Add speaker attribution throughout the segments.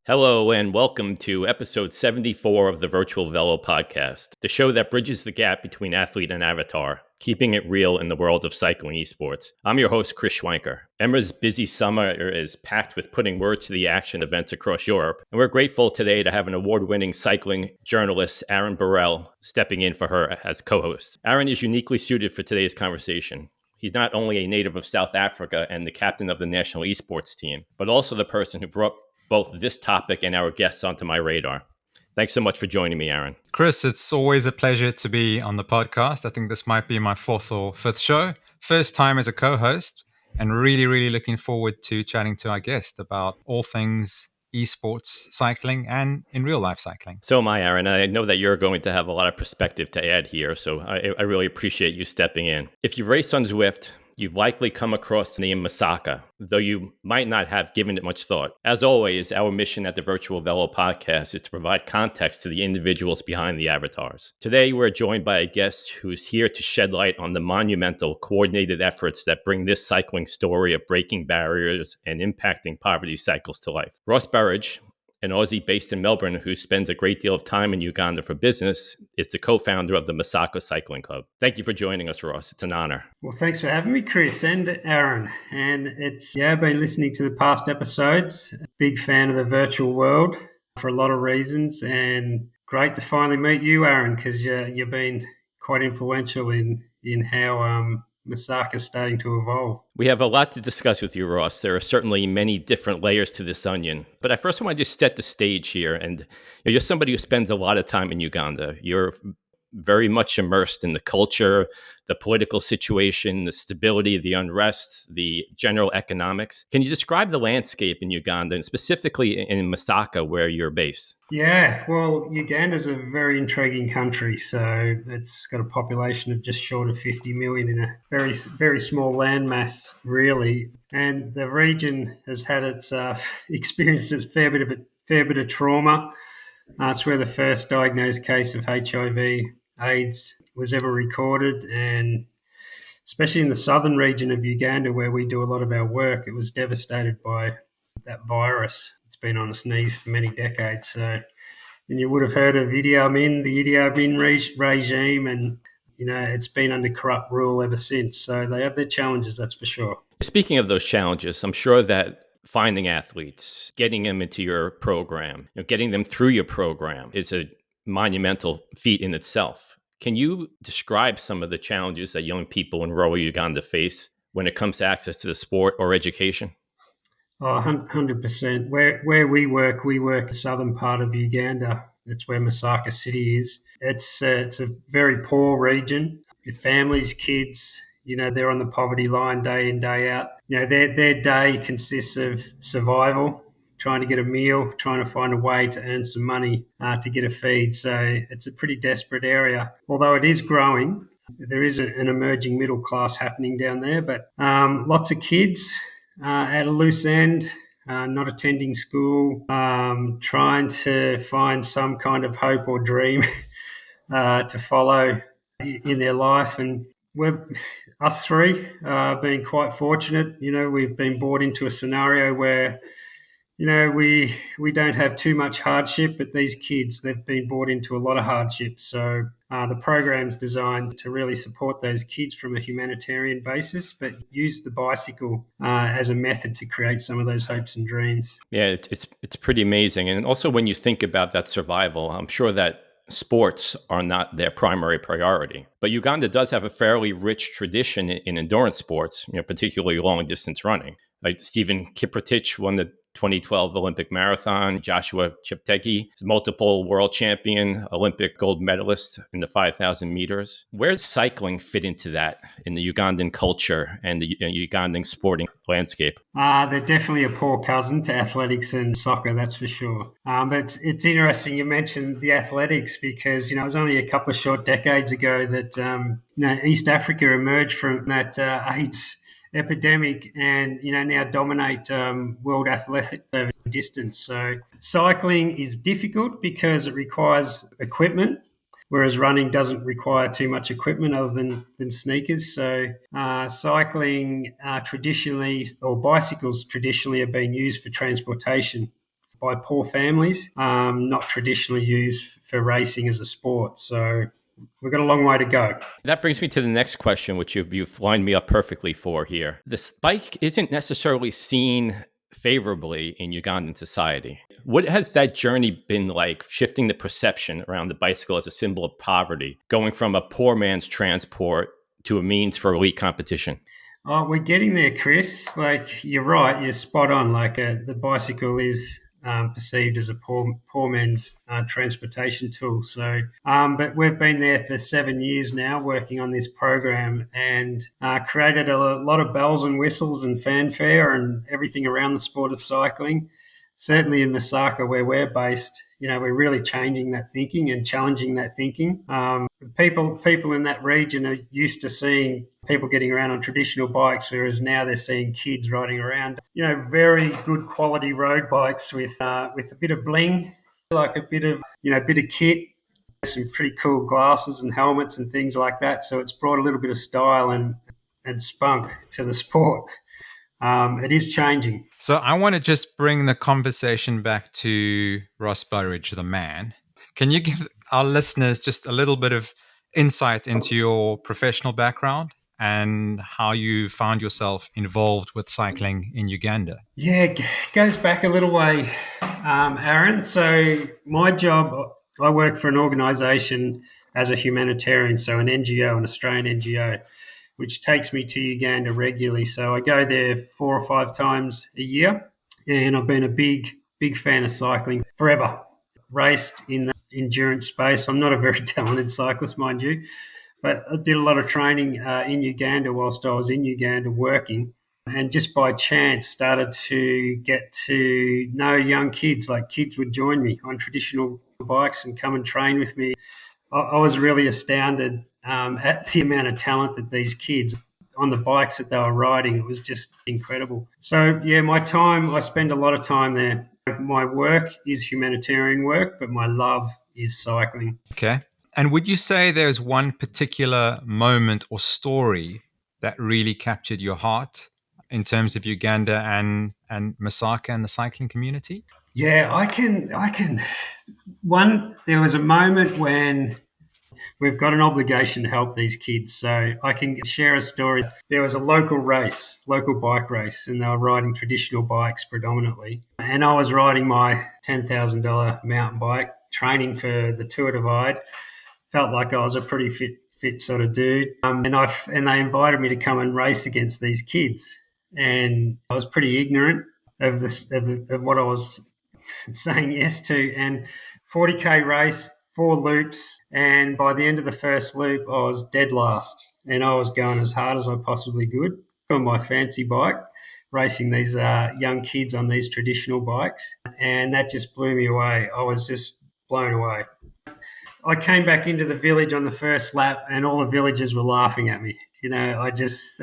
Speaker 1: Hello and welcome to episode 74 of the Virtual Velo Podcast, the show that bridges the gap between athlete and avatar, keeping it real in the world of cycling esports. I'm your host, Chris Schwenker. Emma's busy summer is packed with putting words to the action events across Europe, and we're grateful today to have an award-winning cycling journalist, Aaron Borrill, stepping in for her as co-host. Aaron is uniquely suited for today's conversation. He's not only a native of South Africa and the captain of the national esports team, but also the person who brought both this topic and our guests onto my radar. Thanks so much for joining me, Aaron.
Speaker 2: Chris, it's always a pleasure to be on the podcast. I think this might be my fourth or fifth show. First time as a co-host, and really looking forward to chatting to our guest about all things esports cycling and in real life cycling.
Speaker 1: So am I, Aaron. I know that you're going to have a lot of perspective to add here, so I really appreciate you stepping in. If you've raced on Zwift, you've likely come across the name Masaka, though you might not have given it much thought. As always, our mission at the Virtual Velo Podcast is to provide context to the individuals behind the avatars. Today, we're joined by a guest who's here to shed light on the monumental, coordinated efforts that bring this cycling story of breaking barriers and impacting poverty cycles to life. Ross Burrage, an Aussie based in Melbourne who spends a great deal of time in Uganda for business, is the co-founder of the Masaka Cycling Club. Thank you for joining us, Ross. It's an honor.
Speaker 3: Well, thanks for having me, Chris and Aaron. And I've been listening to the past episodes. Big fan of the virtual world for a lot of reasons, and great to finally meet you, Aaron, because you've been quite influential in how Masaka's starting to evolve.
Speaker 1: We have a lot to discuss with you, Ross. There are certainly many different layers to this onion. But I first want to just set the stage here. And you're somebody who spends a lot of time in Uganda. You're very much immersed in the culture, the political situation, the stability, the unrest, the general economics. Can you describe the landscape in Uganda, and specifically in Masaka, where you're based?
Speaker 3: Yeah, well, Uganda's a very intriguing country. So it's got a population of just short of 50 million in a very small landmass, really. And the region has had its experienced a fair bit of trauma. It's where the first diagnosed case of HIV/AIDS was ever recorded, and especially in the southern region of Uganda, where we do a lot of our work, it was devastated by that virus. It's been on its knees for many decades. So, and you would have heard of the Idi Amin regime, and it's been under corrupt rule ever since. So they have their challenges, that's for sure.
Speaker 1: Speaking of those challenges, I'm sure that finding athletes, getting them into your program, getting them through your program is a monumental feat in itself. Can you describe some of the challenges that young people in rural Uganda face when it comes to access to the sport or education?
Speaker 3: Oh, 100%. Where we work the southern part of Uganda. That's where Masaka City is. It's a very poor region. The families, kids, they're on the poverty line day in, day out. Their day consists of survival, trying to get a meal, trying to find a way to earn some money to get a feed. So it's a pretty desperate area. Although it is growing, there is an emerging middle class happening down there. But lots of kids at a loose end, not attending school, trying to find some kind of hope or dream to follow in their life. And us three been quite fortunate. We've been brought into a scenario where we don't have too much hardship, but these kids, they've been brought into a lot of hardship. So the program's designed to really support those kids from a humanitarian basis, but use the bicycle as a method to create some of those hopes and dreams.
Speaker 1: Yeah, it's pretty amazing. And also when you think about that survival, I'm sure that sports are not their primary priority. But Uganda does have a fairly rich tradition in endurance sports, particularly long distance running. Like Stephen Kiprotich won the 2012 Olympic Marathon. Joshua Cheptegei is multiple world champion, Olympic gold medalist in the 5,000 meters. Where does cycling fit into that in the Ugandan culture and the Ugandan sporting landscape?
Speaker 3: They're definitely a poor cousin to athletics and soccer, that's for sure. But it's interesting you mentioned the athletics because, it was only a couple of short decades ago that, East Africa emerged from that AIDS epidemic and now dominate world athletics over distance. So cycling is difficult because it requires equipment, whereas running doesn't require too much equipment other than sneakers. So cycling traditionally, or bicycles traditionally, have been used for transportation by poor families, not traditionally used for racing as a sport. So we've got a long way to go.
Speaker 1: That brings me to the next question, which you've lined me up perfectly for here. The bike isn't necessarily seen favorably in Ugandan society. What has that journey been like, shifting the perception around the bicycle as a symbol of poverty, going from a poor man's transport to a means for elite competition?
Speaker 3: Oh, we're getting there, Chris. Like, you're right. You're spot on. Like, the bicycle is perceived as a poor man's transportation tool. So, but we've been there for 7 years now, working on this program, and created a lot of bells and whistles and fanfare and everything around the sport of cycling. Certainly in Masaka, where we're based, we're really changing that thinking and challenging that thinking. People in that region are used to seeing people getting around on traditional bikes, whereas now they're seeing kids riding around, very good quality road bikes with a bit of bling, like a bit of kit, some pretty cool glasses and helmets and things like that. So it's brought a little bit of style and spunk to the sport. It is changing.
Speaker 2: So I want to just bring the conversation back to Ross Burrage, the man. Can you give our listeners just a little bit of insight into your professional background and how you found yourself involved with cycling in Uganda?
Speaker 3: Yeah, it goes back a little way, Aaron. So my job, I work for an organisation as a humanitarian, so an NGO, an Australian NGO, which takes me to Uganda regularly. So I go there 4 or 5 times a year, and I've been a big fan of cycling forever. Raced in the endurance space. I'm not a very talented cyclist, mind you, but I did a lot of training in Uganda whilst I was in Uganda working, and just by chance started to get to know young kids. Like, kids would join me on traditional bikes and come and train with me. I was really astounded at the amount of talent that these kids on the bikes that they were riding. It was just incredible. So yeah, I spend a lot of time there. My work is humanitarian work, but my love is cycling.
Speaker 2: Okay. And would you say there's one particular moment or story that really captured your heart in terms of Uganda and Masaka and the cycling community?
Speaker 3: Yeah, I can. There was a moment when we've got an obligation to help these kids. So I can share a story. There was a local bike race, and they were riding traditional bikes predominantly. And I was riding my $10,000 mountain bike, training for the Tour Divide. Felt like I was a pretty fit sort of dude. And they invited me to come and race against these kids. And I was pretty ignorant of what I was saying yes to. And 40K race, 4 loops, and by the end of the first loop, I was dead last, and I was going as hard as I possibly could on my fancy bike, racing these young kids on these traditional bikes, and that just blew me away. I was just blown away. I came back into the village on the first lap, and all the villagers were laughing at me. I'm just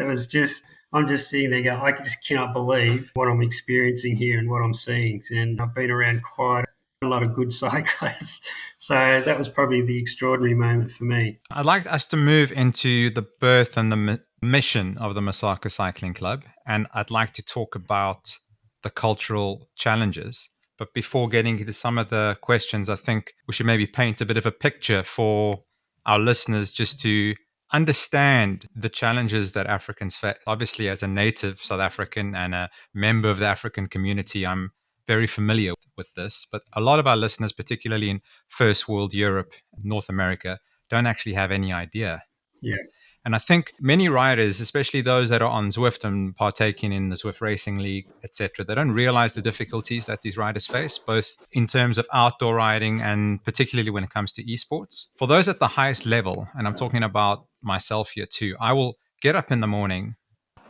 Speaker 3: sitting there going, I just cannot believe what I'm experiencing here and what I'm seeing. And I've been around quite a lot of good cyclists. So that was probably the extraordinary moment for me.
Speaker 2: I'd like us to move into the birth and the mission of the Masaka Cycling Club. And I'd like to talk about the cultural challenges. But before getting into some of the questions, I think we should maybe paint a bit of a picture for our listeners just to understand the challenges that Africans face. Obviously, as a native South African and a member of the African community, I'm very familiar with this, but a lot of our listeners, particularly in first world Europe, North America, don't actually have any idea.
Speaker 3: Yeah.
Speaker 2: And I think many riders, especially those that are on Zwift and partaking in the Zwift Racing League, etc., they don't realize the difficulties that these riders face, both in terms of outdoor riding and particularly when it comes to esports. For those at the highest level, and I'm talking about myself here too, I will get up in the morning,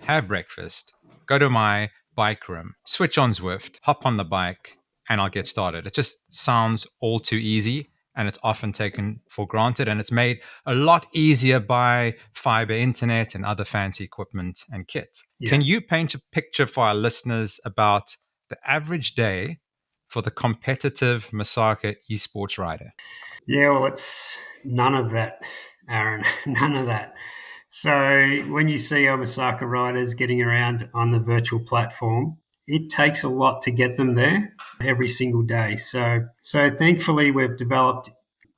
Speaker 2: have breakfast, go to my bike room, switch on Zwift, hop on the bike, and I'll get started. It just sounds all too easy, and it's often taken for granted, and it's made a lot easier by fiber internet and other fancy equipment and kit. Yeah. Can you paint a picture for our listeners about the average day for the competitive Masaka esports rider?
Speaker 3: Yeah, well, it's none of that, Aaron. None of that. So when you see our Masaka riders getting around on the virtual platform, it takes a lot to get them there every single day. So thankfully we've developed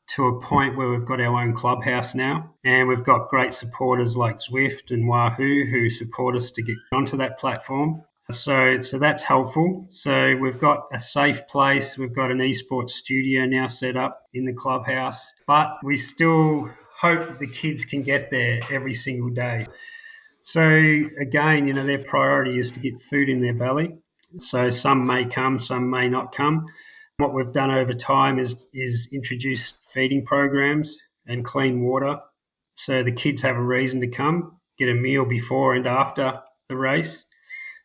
Speaker 3: to a point where we've got our own clubhouse now, and we've got great supporters like Zwift and Wahoo who support us to get onto that platform. So that's helpful. So we've got a safe place. We've got an esports studio now set up in the clubhouse, but we still hope that the kids can get there every single day. So again, their priority is to get food in their belly. So some may come, some may not come. What we've done over time is introduce feeding programs and clean water, so the kids have a reason to come, get a meal before and after the race.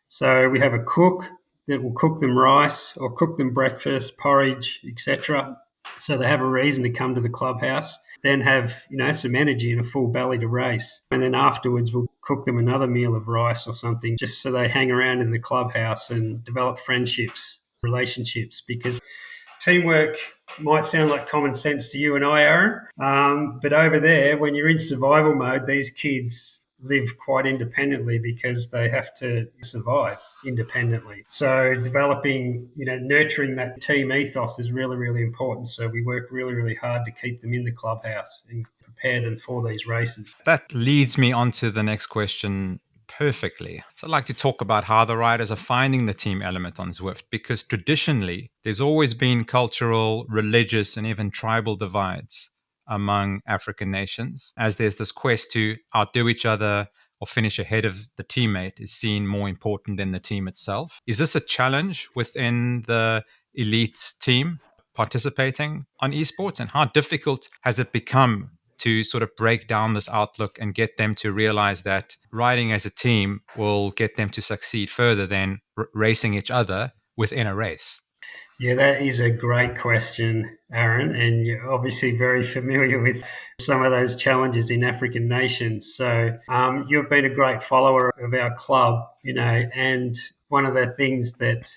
Speaker 3: So we have a cook that will cook them rice or cook them breakfast, porridge, etc. So they have a reason to come to the clubhouse, then have some energy and a full belly to race. And then afterwards we'll cook them another meal of rice or something, just so they hang around in the clubhouse and develop friendships, relationships, because teamwork might sound like common sense to you and I, Aaron, but over there, when you're in survival mode, these kids live quite independently because they have to survive independently. So developing, nurturing that team ethos is really, really important. So we work really, really hard to keep them in the clubhouse and prepare them for these races.
Speaker 2: That leads me on to the next question perfectly. So I'd like to talk about how the riders are finding the team element on Zwift, because traditionally there's always been cultural, religious, and even tribal divides among African nations, as there's this quest to outdo each other or finish ahead of the teammate is seen more important than the team itself. Is this a challenge within the elite team participating on esports, and how difficult has it become to sort of break down this outlook and get them to realize that riding as a team will get them to succeed further than racing each other within a race?
Speaker 3: Yeah, that is a great question, Aaron, and you're obviously very familiar with some of those challenges in African nations. So you've been a great follower of our club, and one of the things that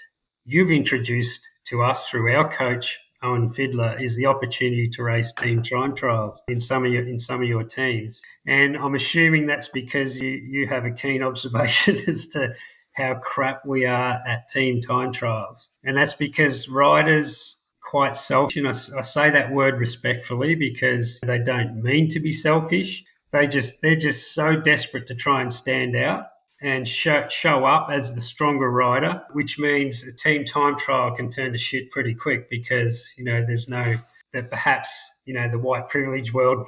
Speaker 3: you've introduced to us through our coach, Owen Fiddler, is the opportunity to race team time trials in some of your teams. And I'm assuming that's because you have a keen observation as to how crap we are at team time trials. And that's because riders quite selfish. And I say that word respectfully because they don't mean to be selfish. They're just so desperate to try and stand out and show up as the stronger rider, which means a team time trial can turn to shit pretty quick because, there's no that perhaps the white privilege world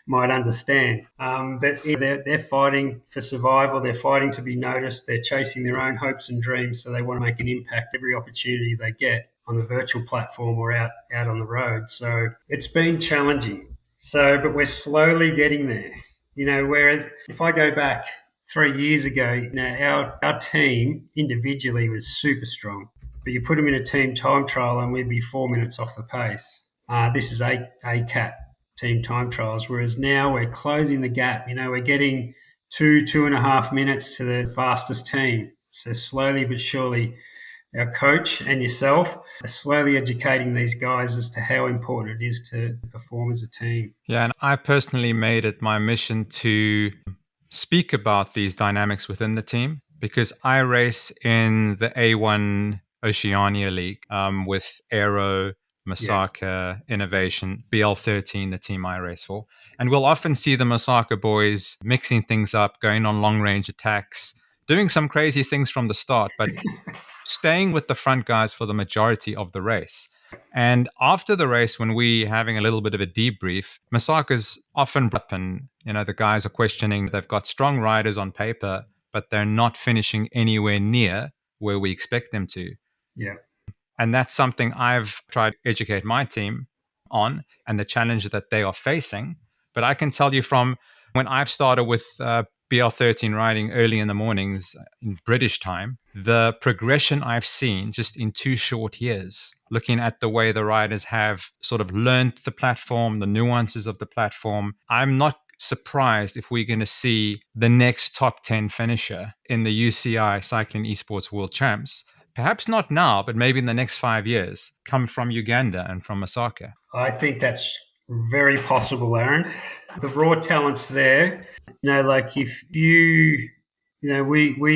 Speaker 3: might understand. But they're fighting for survival. They're fighting to be noticed. They're chasing their own hopes and dreams. So they want to make an impact every opportunity they get on the virtual platform or out on the road. So it's been challenging. But we're slowly getting there. Whereas if I go back 3 years ago, our team individually was super strong. But you put them in a team time trial and we'd be 4 minutes off the pace. This is ACAT team time trials, whereas now we're closing the gap. We're getting 2.5 minutes to the fastest team. So slowly but surely, our coach and yourself are slowly educating these guys as to how important it is to perform as a team.
Speaker 2: Yeah, and I personally made it my mission to speak about these dynamics within the team, because I race in the A1 Oceania League with Aero, Masaka, Innovation, BL13, the team I race for. And we'll often see the Masaka boys mixing things up, going on long range attacks, doing some crazy things from the start, but staying with the front guys for the majority of the race. And after the race, when we're having a little bit of a debrief, Masaka's often up and, the guys are questioning. They've got strong riders on paper, but they're not finishing anywhere near where we expect them to.
Speaker 3: Yeah.
Speaker 2: And that's something I've tried to educate my team on and the challenge that they are facing. But I can tell you from when I've started with BL13 riding early in the mornings in British time, the progression I've seen just in 2 short years, looking at the way the riders have sort of learned the platform, the nuances of the platform, I'm not surprised if we're going to see the next top 10 finisher in the UCI Cycling Esports World Champs. Perhaps not now, but maybe in the next 5 years, come from Uganda and from Masaka.
Speaker 3: I think that's very possible, Aaron. The raw talent's there. Like if we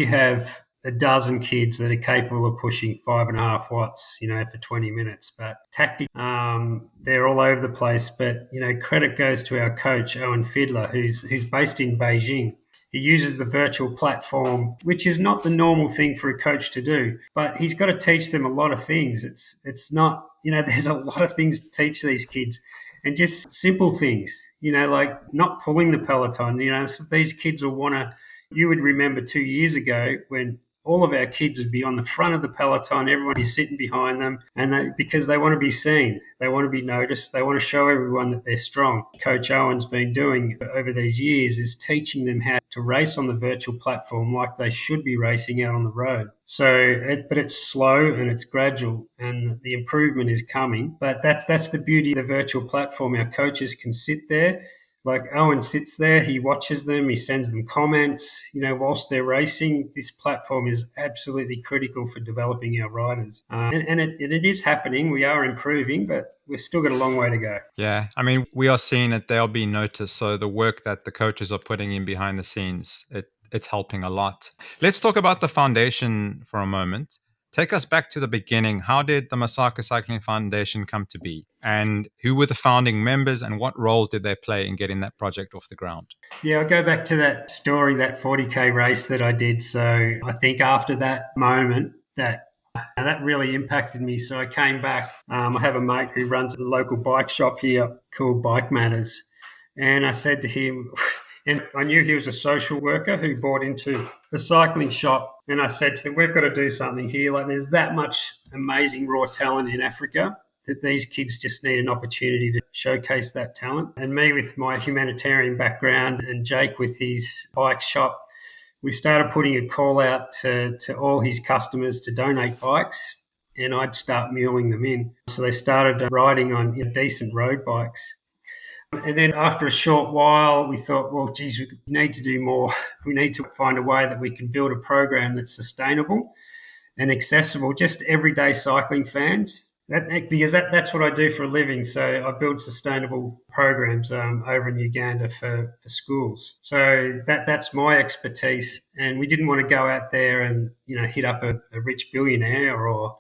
Speaker 3: have a dozen kids that are capable of pushing 5.5 watts, for 20 minutes. But they're all over the place. But, credit goes to our coach, Owen Fiddler, who's based in Beijing. He uses the virtual platform, which is not the normal thing for a coach to do, but he's got to teach them a lot of things. It's not, there's a lot of things to teach these kids, and just simple things, like not pulling the peloton. So these kids will want to, you would remember 2 years ago when all of our kids would be on the front of the peloton, everyone is sitting behind them, and because they want to be seen, they want to be noticed, they want to show everyone that they're strong. Coach Owen's been doing over these years is teaching them how to race on the virtual platform like they should be racing out on the road. But it's slow and it's gradual, and the improvement is coming. But that's the beauty of the virtual platform. Our coaches can sit there. Like Owen sits there, he watches them, he sends them comments, whilst they're racing. This platform is absolutely critical for developing our riders. And it is happening. We are improving, but we've still got a long way to go.
Speaker 2: Yeah, I mean, we are seeing that they'll be noticed. So the work that the coaches are putting in behind the scenes, it's helping a lot. Let's talk about the foundation for a moment. Take us back to the beginning. How did the Masaka Cycling Foundation come to be? And who were the founding members, and what roles did they play in getting that project off the ground?
Speaker 3: Yeah, I'll go back to that story, that 40K race that I did. So I think after that moment, that really impacted me. So I came back. I have a mate who runs a local bike shop here called Bike Matters. And I said to him, and I knew he was a social worker who bought into the cycling shop. And I said to him, we've got to do something here. Like, there's that much amazing raw talent in Africa that these kids just need an opportunity to showcase that talent. And me with my humanitarian background and Jake with his bike shop, we started putting a call out to all his customers to donate bikes, and I'd start muling them in. So they started riding on decent road bikes. And then after a short while, we thought, well, geez, we need to do more. We need to find a way that we can build a program that's sustainable and accessible, just everyday cycling fans. Because that's what I do for a living. So I build sustainable programs over in Uganda for schools. So that's my expertise. And we didn't want to go out there and hit up a rich billionaire or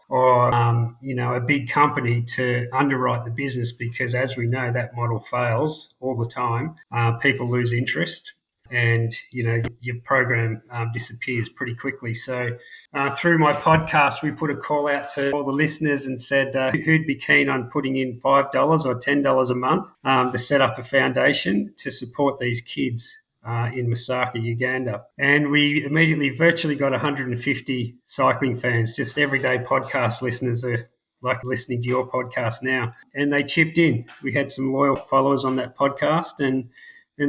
Speaker 3: a big company to underwrite the business, because as we know, that model fails all the time. People lose interest, and your program disappears pretty quickly. So through my podcast, we put a call out to all the listeners and said who'd be keen on putting in $5 or $10 a month to set up a foundation to support these kids in Masaka, Uganda. And we immediately virtually got 150 cycling fans, just everyday podcast listeners are like listening to your podcast now. And they chipped in. We had some loyal followers on that podcast, and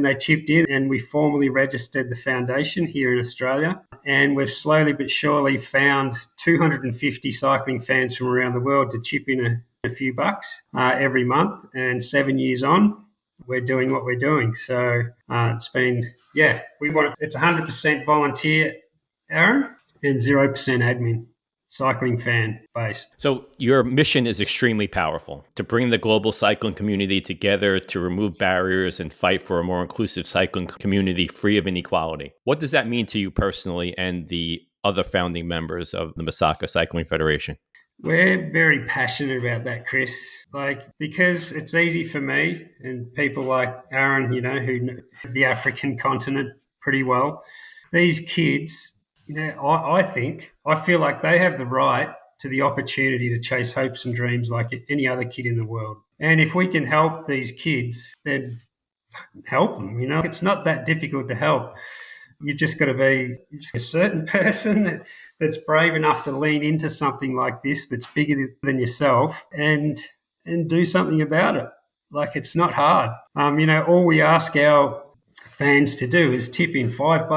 Speaker 3: they chipped in, and we formally registered the foundation here in Australia. And we've slowly but surely found 250 cycling fans from around the world to chip in a few bucks every month. And 7 years on, we're doing what we're doing. So it's been, it's 100% volunteer, Aaron, and 0% admin. Cycling fan based.
Speaker 1: So your mission is extremely powerful: to bring the global cycling community together, to remove barriers and fight for a more inclusive cycling community free of inequality. What does that mean to you personally and the other founding members of the Masaka Cycling Federation?
Speaker 3: We're very passionate about that, Chris. Because it's easy for me and people like Aaron, who know the African continent pretty well. These kids, I feel like they have the right to the opportunity to chase hopes and dreams like any other kid in the world. And if we can help these kids, then help them. It's not that difficult to help. You've just got to be a certain person that's brave enough to lean into something like this that's bigger than yourself and do something about it. It's not hard. All we ask our fans to do is tip in $5,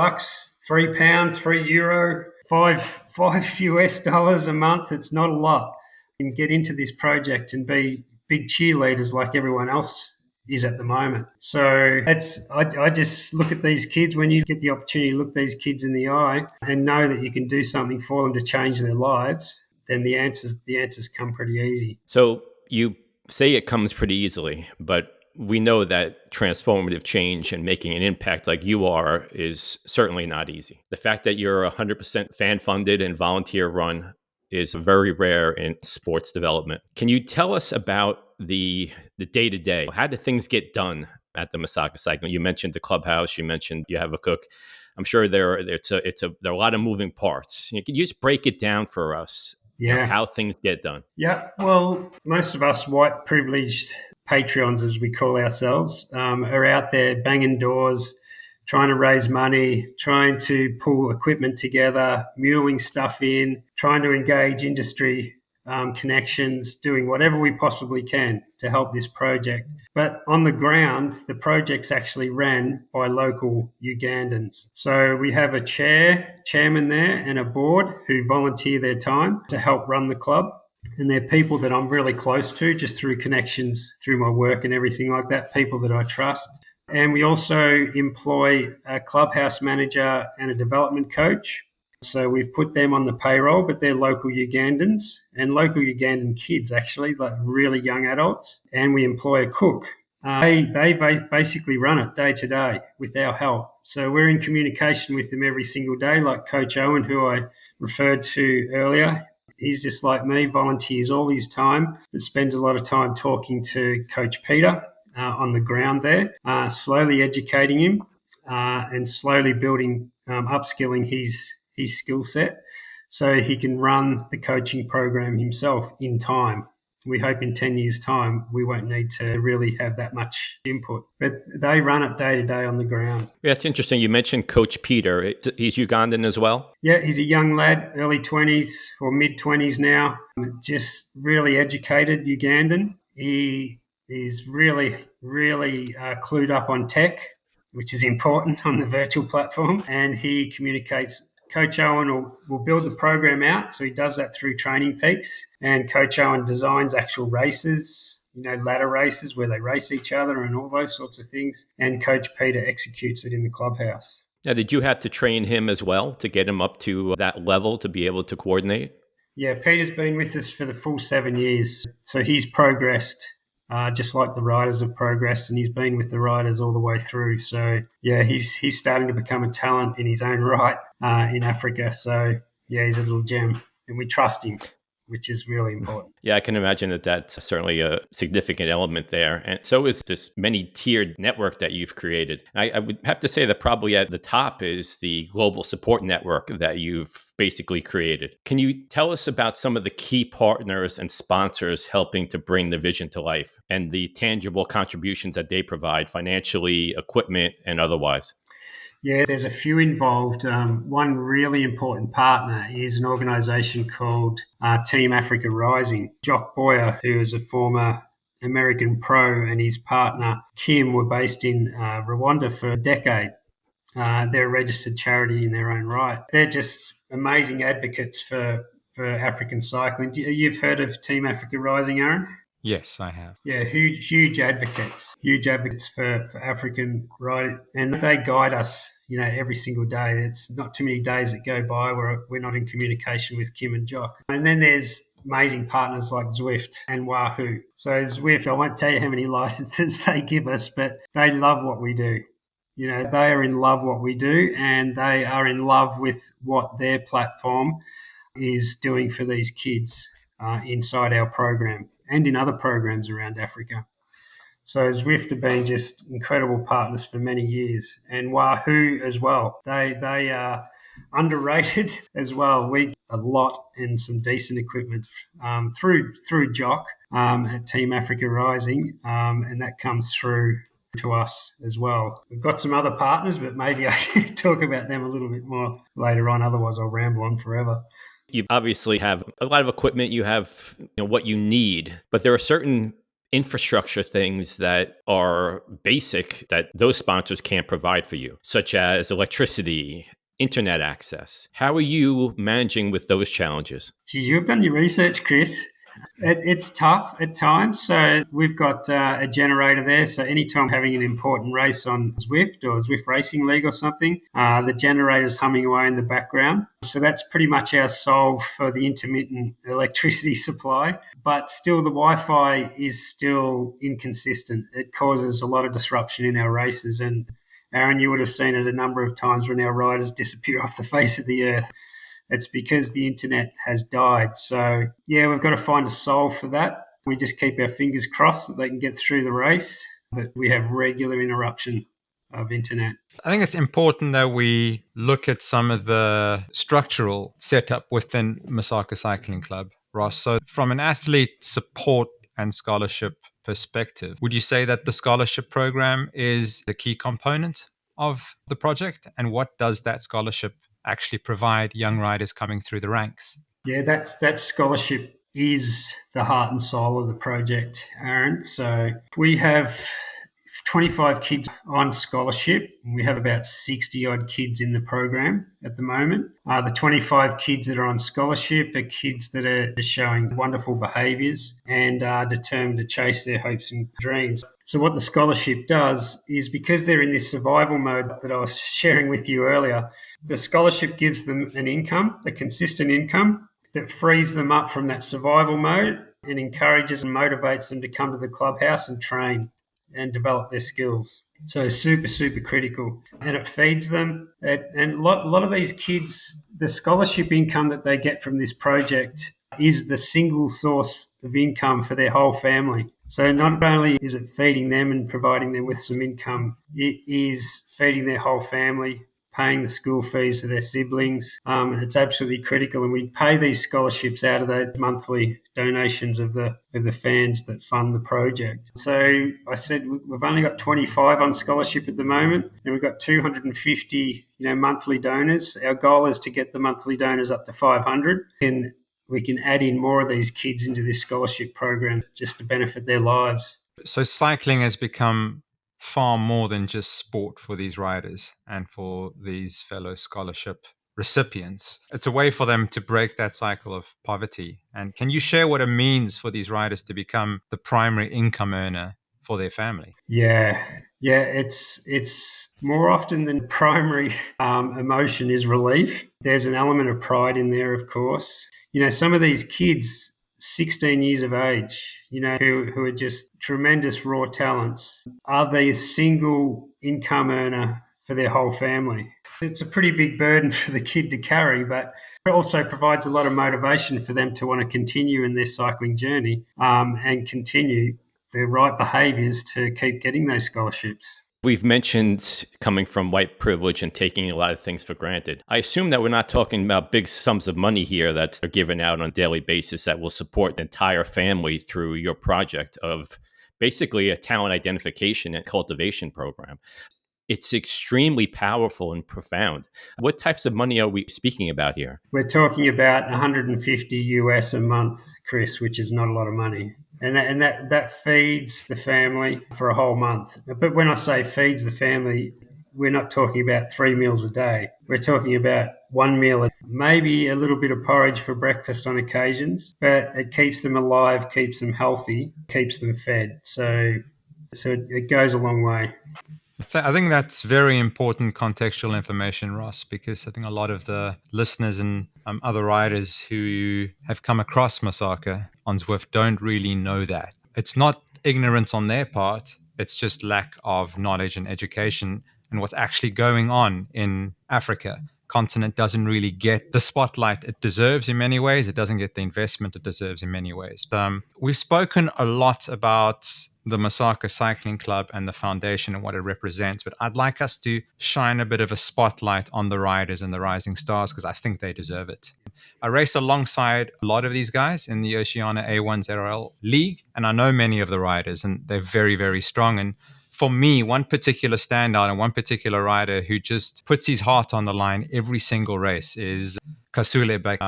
Speaker 3: £3, €3, $5 US a month. It's not a lot. And get into this project and be big cheerleaders like everyone else is at the moment. So I just look at these kids. When you get the opportunity to look these kids in the eye and know that you can do something for them to change their lives, then the answers come pretty easy.
Speaker 1: So you say it comes pretty easily, but we know that transformative change and making an impact like you are is certainly not easy. The fact that you're 100% fan funded and volunteer run is very rare in sports development. Can you tell us about the day to day? How do things get done at the Masaka Cycling? You mentioned the clubhouse. You mentioned you have a cook. I'm sure there are a lot of moving parts. Can you just break it down for us?
Speaker 3: Yeah.
Speaker 1: How things get done?
Speaker 3: Yeah. Well, most of us white privileged Patreons, as we call ourselves, are out there banging doors, trying to raise money, trying to pull equipment together, muling stuff in, trying to engage industry connections, doing whatever we possibly can to help this project. But on the ground, the project's actually ran by local Ugandans. So we have a chairman there and a board who volunteer their time to help run the club. And they're people that I'm really close to just through connections, through my work and everything like that, people that I trust. And we also employ a clubhouse manager and a development coach. So we've put them on the payroll, but they're local Ugandans and local Ugandan kids, actually, like really young adults. And we employ a cook. They basically run it day to day with our help. So we're in communication with them every single day, like Coach Owen, who I referred to earlier. He's just like me, volunteers all his time, but spends a lot of time talking to Coach Peter on the ground there, slowly educating him and slowly building, upskilling his skill set so he can run the coaching program himself in time. We hope in 10 years' time we won't need to really have that much input. But they run it day to day on the ground.
Speaker 1: Yeah, it's interesting. You mentioned Coach Peter. He's Ugandan as well?
Speaker 3: Yeah, he's a young lad, early 20s or mid-20s now, just really educated Ugandan. He is really, really clued up on tech, which is important on the virtual platform, and he communicates. Coach Owen will build the program out, so he does that through Training Peaks, and Coach Owen designs actual races, ladder races where they race each other and all those sorts of things, and Coach Peter executes it in the clubhouse.
Speaker 1: Now, did you have to train him as well to get him up to that level to be able to coordinate?
Speaker 3: Yeah, Peter's been with us for the full 7 years, so he's progressed just like the riders have progressed, and he's been with the riders all the way through. So, yeah, he's starting to become a talent in his own right in Africa. So, yeah, he's a little gem, and we trust him, which is really important.
Speaker 1: Yeah, I can imagine that that's certainly a significant element there. And so is this many-tiered network that you've created. I would have to say that probably at the top is the global support network that you've basically created. Can you tell us about some of the key partners and sponsors helping to bring the vision to life and the tangible contributions that they provide financially, equipment, and otherwise?
Speaker 3: Yeah, there's a few involved. One really important partner is an organisation called Team Africa Rising. Jock Boyer, who is a former American pro, and his partner Kim were based in Rwanda for a decade. They're a registered charity in their own right. They're just amazing advocates for African cycling. You've heard of Team Africa Rising, Aaron?
Speaker 2: Yes, I have.
Speaker 3: Yeah, huge advocates for African riding, and they guide us, every single day. It's not too many days that go by where we're not in communication with Kim and Jock. And then there's amazing partners like Zwift and Wahoo. So Zwift, I won't tell you how many licenses they give us, but they love what we do. They are in love what we do, and they are in love with what their platform is doing for these kids inside our program and in other programs around Africa. So Zwift have been just incredible partners for many years, and Wahoo as well. They are underrated as well. We get a lot and some decent equipment through Jock at Team Africa Rising, and that comes through to us as well. We've got some other partners, but maybe I can talk about them a little bit more later on. Otherwise, I'll ramble on forever.
Speaker 1: You obviously have a lot of equipment. You have what you need, but there are certain infrastructure things that are basic that those sponsors can't provide for you, such as electricity, internet access. How are you managing with those challenges?
Speaker 3: Gee, you've done your research, Chris. It's tough at times. So we've got a generator there. So anytime having an important race on Zwift or Zwift Racing League or something, the generator's humming away in the background. So that's pretty much our solve for the intermittent electricity supply. But still, the Wi-Fi is still inconsistent. It causes a lot of disruption in our races. And Aaron, you would have seen it a number of times when our riders disappear off the face of the earth. It's because the internet has died. So, yeah, we've got to find a solve for that. We just keep our fingers crossed that they can get through the race, but we have regular interruption of internet.
Speaker 2: I think it's important that we look at some of the structural setup within Masaka Cycling Club, Ross. So from an athlete support and scholarship perspective, would you say that the scholarship program is the key component of the project? And what does that scholarship actually provide young riders coming through the ranks?
Speaker 3: Yeah, that scholarship is the heart and soul of the project, Aaron. So we have 25 kids on scholarship. We have about 60 odd kids in the program at the moment. The 25 kids that are on scholarship are kids that are showing wonderful behaviours and are determined to chase their hopes and dreams. So what the scholarship does is, because they're in this survival mode that I was sharing with you earlier, the scholarship gives them an income, a consistent income that frees them up from that survival mode and encourages and motivates them to come to the clubhouse and train and develop their skills. So super, super critical. And it feeds them. And a lot of these kids, the scholarship income that they get from this project is the single source of income for their whole family. So not only is it feeding them and providing them with some income, it is feeding their whole family, paying the school fees to their siblings. It's absolutely critical. And we pay these scholarships out of the monthly donations of the fans that fund the project. So I said we've only got 25 on scholarship at the moment, and we've got 250 monthly donors. Our goal is to get the monthly donors up to 500, and we can add in more of these kids into this scholarship program just to benefit their lives.
Speaker 2: So cycling has become far more than just sport for these riders and for these fellow scholarship recipients. It's a way for them to break that cycle of poverty. And can you share what it means for these riders to become the primary income earner for their family?
Speaker 3: Yeah, it's more often than primary emotion is relief. There's an element of pride in there, of course. Some of these kids, 16 years of age, who are just tremendous raw talents, are the single income earner for their whole family. It's a pretty big burden for the kid to carry, but it also provides a lot of motivation for them to want to continue in their cycling journey and continue the right behaviours to keep getting those scholarships.
Speaker 1: We've mentioned coming from white privilege and taking a lot of things for granted. I assume that we're not talking about big sums of money here that are given out on a daily basis that will support the entire family through your project of basically a talent identification and cultivation program. It's extremely powerful and profound. What types of money are we speaking about here?
Speaker 3: We're talking about 150 US a month, Chris, which is not a lot of money. And that feeds the family for a whole month. But when I say feeds the family, we're not talking about 3 meals a day. We're talking about one meal, maybe a little bit of porridge for breakfast on occasions, but it keeps them alive, keeps them healthy, keeps them fed. So it goes a long way.
Speaker 2: I think that's very important contextual information, Ross, because I think a lot of the listeners and other riders who have come across Masaka on Zwift don't really know that. It's not ignorance on their part. It's just lack of knowledge and education and what's actually going on in Africa. Continent doesn't really get the spotlight it deserves in many ways. It doesn't get the investment it deserves in many ways. We've spoken a lot about the Masaka Cycling Club and the foundation and what it represents, but I'd like us to shine a bit of a spotlight on the riders and the rising stars because I think they deserve it. I race alongside a lot of these guys in the Oceania A1 ZRL League, and I know many of the riders, and they're very, very strong. And for me, one particular standout and one particular rider who just puts his heart on the line every single race is Kasule Bek.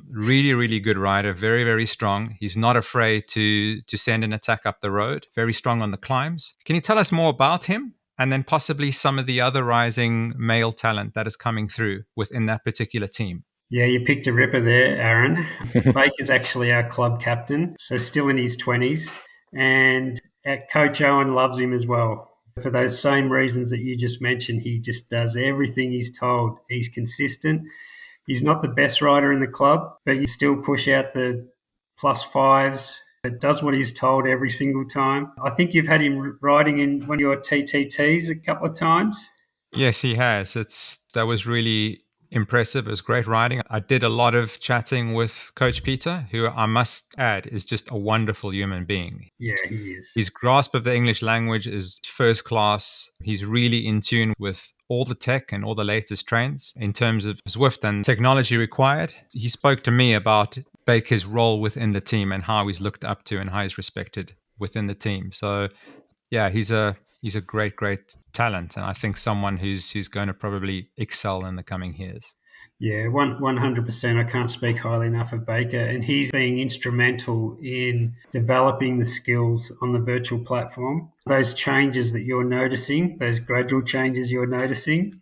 Speaker 2: Really, really good rider, very, very strong. He's not afraid to send an attack up the road, very strong on the climbs. Can you tell us more about him and then possibly some of the other rising male talent that is coming through within that particular team?
Speaker 3: Yeah, you picked a ripper there, Aaron. Baker's actually our club captain, so still in his 20s. And Coach Owen loves him as well. For those same reasons that you just mentioned, he just does everything he's told. He's consistent. He's not the best rider in the club, but you still push out the plus fives. It does what he's told every single time. I think you've had him riding in one of your TTTs a couple of times.
Speaker 2: Yes, he has. That was really impressive. It was great riding. I did a lot of chatting with Coach Peter, who I must add is just a wonderful human being.
Speaker 3: Yeah, he is.
Speaker 2: His grasp of the English language is first class. He's really in tune with all the tech and all the latest trends in terms of Zwift and technology required. He spoke to me about Baker's role within the team and how he's looked up to and how he's respected within the team. So yeah, he's a great talent, and I think someone who's going to probably excel in the coming years.
Speaker 3: Yeah, 100%. I can't speak highly enough of Baker, and he's being instrumental in developing the skills on the virtual platform. Those changes that you're noticing, those gradual changes you're noticing,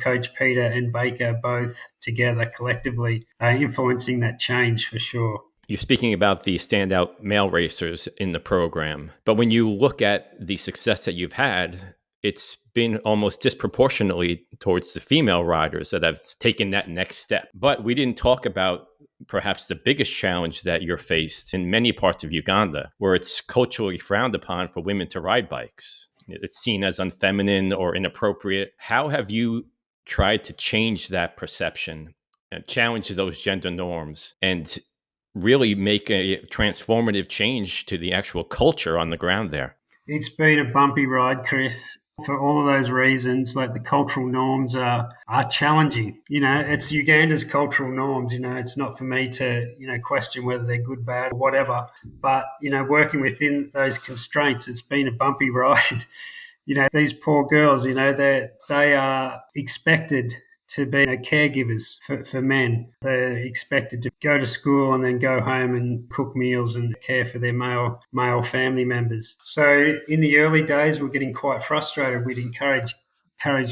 Speaker 3: Coach Peter and Baker both together collectively are influencing that change for sure.
Speaker 1: You're speaking about the standout male racers in the program, but when you look at the success that you've had, it's been almost disproportionately towards the female riders that have taken that next step. But we didn't talk about perhaps the biggest challenge that you're faced in many parts of Uganda, where it's culturally frowned upon for women to ride bikes. It's seen as unfeminine or inappropriate. How have you tried to change that perception and challenge those gender norms and really make a transformative change to the actual culture on the ground there?
Speaker 3: It's been a bumpy ride, Chris. For all of those reasons, like the cultural norms are challenging. It's Uganda's cultural norms. It's not for me to, question whether they're good, bad, or whatever. But, working within those constraints, it's been a bumpy ride. These poor girls, they are expected to be caregivers for men. They're expected to go to school and then go home and cook meals and care for their male family members. So in the early days, we're getting quite frustrated. We'd encourage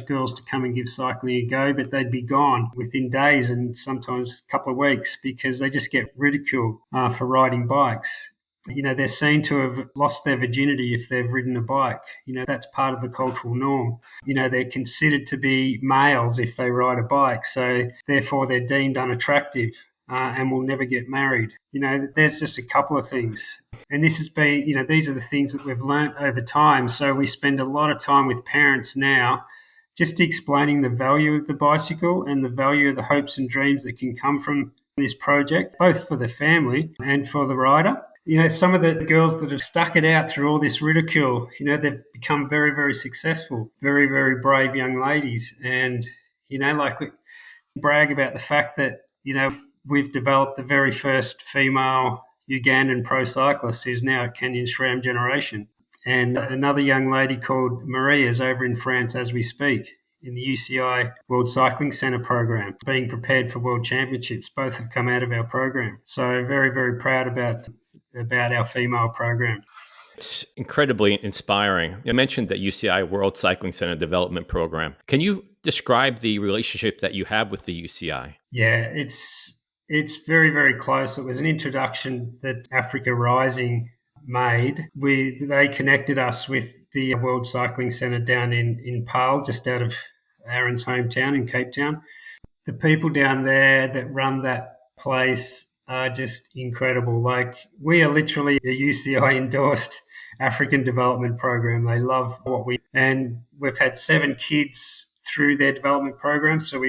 Speaker 3: girls to come and give cycling a go, but they'd be gone within days and sometimes a couple of weeks because they just get ridiculed for riding bikes. They're seen to have lost their virginity if they've ridden a bike. That's part of the cultural norm. They're considered to be males if they ride a bike. So therefore they're deemed unattractive and will never get married. There's just a couple of things. And this has been, these are the things that we've learnt over time. So we spend a lot of time with parents now just explaining the value of the bicycle and the value of the hopes and dreams that can come from this project, both for the family and for the rider. Some of the girls that have stuck it out through all this ridicule, they've become very, very successful, very, very brave young ladies. And, we brag about the fact that, we've developed the very first female Ugandan pro cyclist who's now at Canyon SRAM generation. And another young lady called Maria is over in France as we speak in the UCI World Cycling Centre program, being prepared for World Championships. Both have come out of our program. So very, very proud about our female program.
Speaker 1: It's incredibly inspiring. You mentioned that UCI World Cycling Center Development Program. Can you describe the relationship that you have with the UCI?
Speaker 3: Yeah, it's very, very close. It was an introduction that Africa Rising made. They connected us with the World Cycling Centre down in Paarl, just out of Aaron's hometown in Cape Town. The people down there that run that place are just incredible. We are literally a UCI endorsed African development program. They love and we've had 7 kids through their development program. So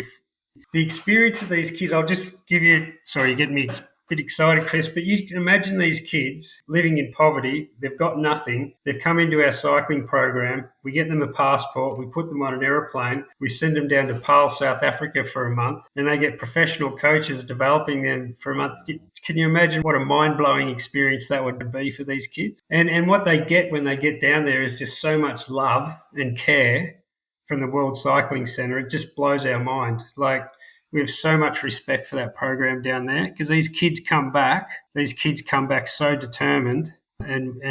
Speaker 3: the experience of these kids, I'll just give you, sorry, you get me a bit excited, Chris, but you can imagine these kids living in poverty. They've got nothing. They've come into our cycling program. We get them a passport. We put them on an aeroplane. We send them down to Paarl, South Africa for a month, and they get professional coaches developing them for a month. Can you imagine what a mind-blowing experience that would be for these kids? And what they get when they get down there is just so much love and care from the World Cycling Centre. It just blows our mind. We have so much respect for that program down there because these kids come back so determined And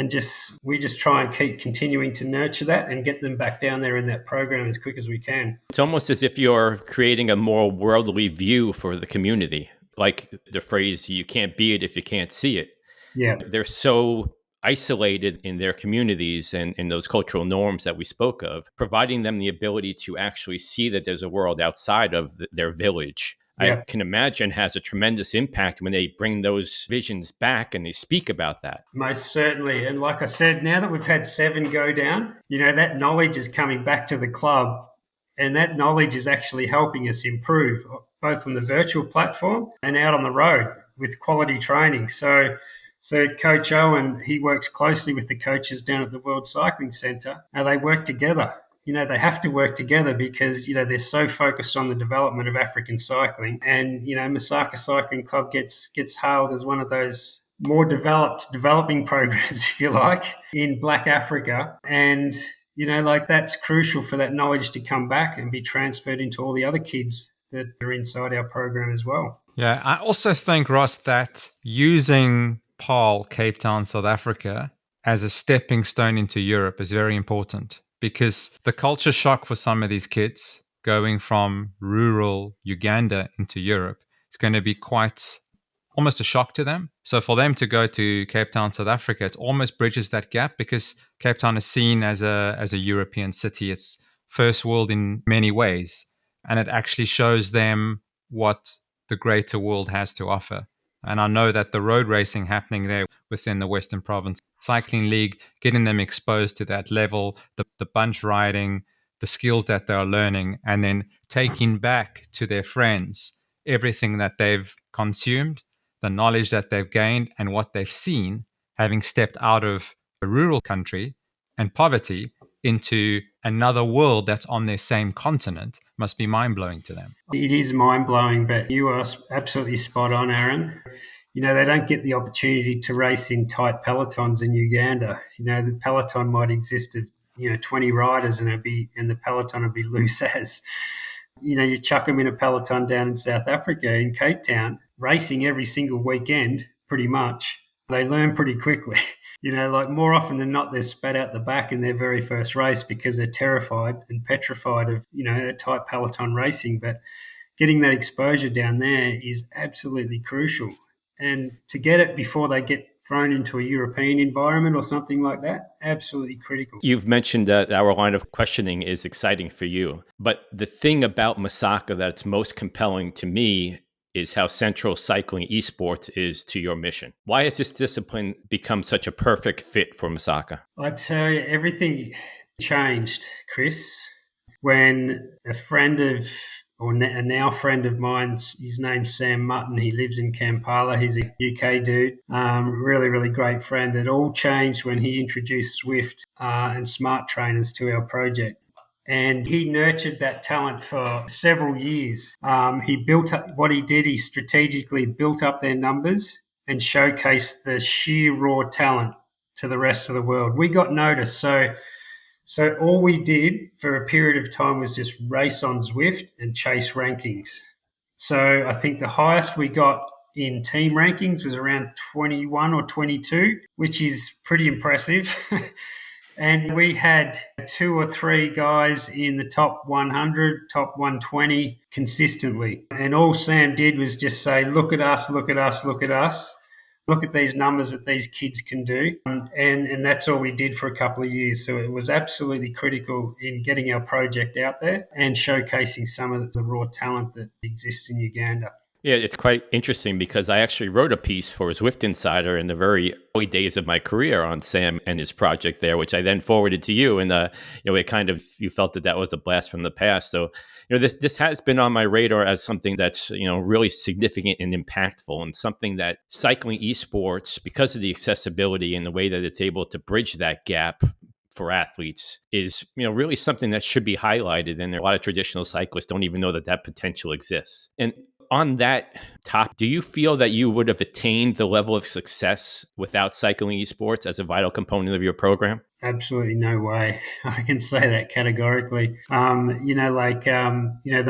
Speaker 3: we just try and keep continuing to nurture that and get them back down there in that program as quick as we can.
Speaker 1: It's almost as if you're creating a more worldly view for the community, like the phrase, you can't be it if you can't see it.
Speaker 3: Yeah.
Speaker 1: They're so isolated in their communities and in those cultural norms that we spoke of, providing them the ability to actually see that there's a world outside of their village. I can imagine has a tremendous impact when they bring those visions back and they speak about that.
Speaker 3: Most certainly. And like I said, now that we've had 7 go down, that knowledge is coming back to the club, and that knowledge is actually helping us improve both on the virtual platform and out on the road with quality training. So Coach Owen, he works closely with the coaches down at the World Cycling Centre, and they work together. They have to work together because, they're so focused on the development of African cycling. And, Masaka Cycling Club gets hailed as one of those more developing programs, if you like, in Black Africa. And, that's crucial for that knowledge to come back and be transferred into all the other kids that are inside our program as well.
Speaker 2: Yeah, I also think, Ross, that using PAL, Cape Town, South Africa, as a stepping stone into Europe is very important, because the culture shock for some of these kids going from rural Uganda into Europe is going to be quite almost a shock to them. So for them to go to Cape Town, South Africa, it almost bridges that gap, because Cape Town is seen as a European city. It's first world in many ways, and it actually shows them what the greater world has to offer. And I know that the road racing happening there within the Western Province Cycling League, getting them exposed to that level, the bunch riding, the skills that they're learning, and then taking back to their friends everything that they've consumed, the knowledge that they've gained, and what they've seen, having stepped out of a rural country and poverty into another world that's on their same continent, must be mind-blowing to them.
Speaker 3: It is mind-blowing, but you are absolutely spot on, Aaron. They don't get the opportunity to race in tight pelotons in Uganda. The peloton might exist of 20 riders, and the peloton would be loose as. You chuck them in a peloton down in South Africa, in Cape Town, racing every single weekend, pretty much. They learn pretty quickly. Like more often than not, they're spat out the back in their very first race because they're terrified and petrified of, a tight peloton racing. But getting that exposure down there is absolutely crucial. And to get it before they get thrown into a European environment or something like that, absolutely critical.
Speaker 1: You've mentioned that our line of questioning is exciting for you. But the thing about Masaka that's most compelling to me is how central cycling esports is to your mission. Why has this discipline become such a perfect fit for Masaka?
Speaker 3: I tell you, everything changed, Chris, when a now friend of mine, his name's Sam Mutton, he lives in Kampala, he's a UK dude, really, really great friend. It all changed when he introduced Zwift and smart trainers to our project. And he nurtured that talent for several years. He built up what he did. He strategically built up their numbers and showcased the sheer raw talent to the rest of the world. We got noticed. So all we did for a period of time was just race on Zwift and chase rankings. So I think the highest we got in team rankings was around 21 or 22, which is pretty impressive. And we had 2 or 3 guys in the top 100, top 120 consistently. And all Sam did was just say, look at us, look at us, look at us. Look at these numbers that these kids can do. And that's all we did for a couple of years. So it was absolutely critical in getting our project out there and showcasing some of the raw talent that exists in Uganda.
Speaker 1: Yeah, it's quite interesting because I actually wrote a piece for Zwift Insider in the very early days of my career on Sam and his project there, which I then forwarded to you. And, it kind of, you felt that was a blast from the past. So, this has been on my radar as something that's, really significant and impactful, and something that cycling esports, because of the accessibility and the way that it's able to bridge that gap for athletes, is really something that should be highlighted. And a lot of traditional cyclists don't even know that potential exists. And on that topic, do you feel that you would have attained the level of success without cycling esports as a vital component of your program?
Speaker 3: Absolutely no way. I can say that categorically. The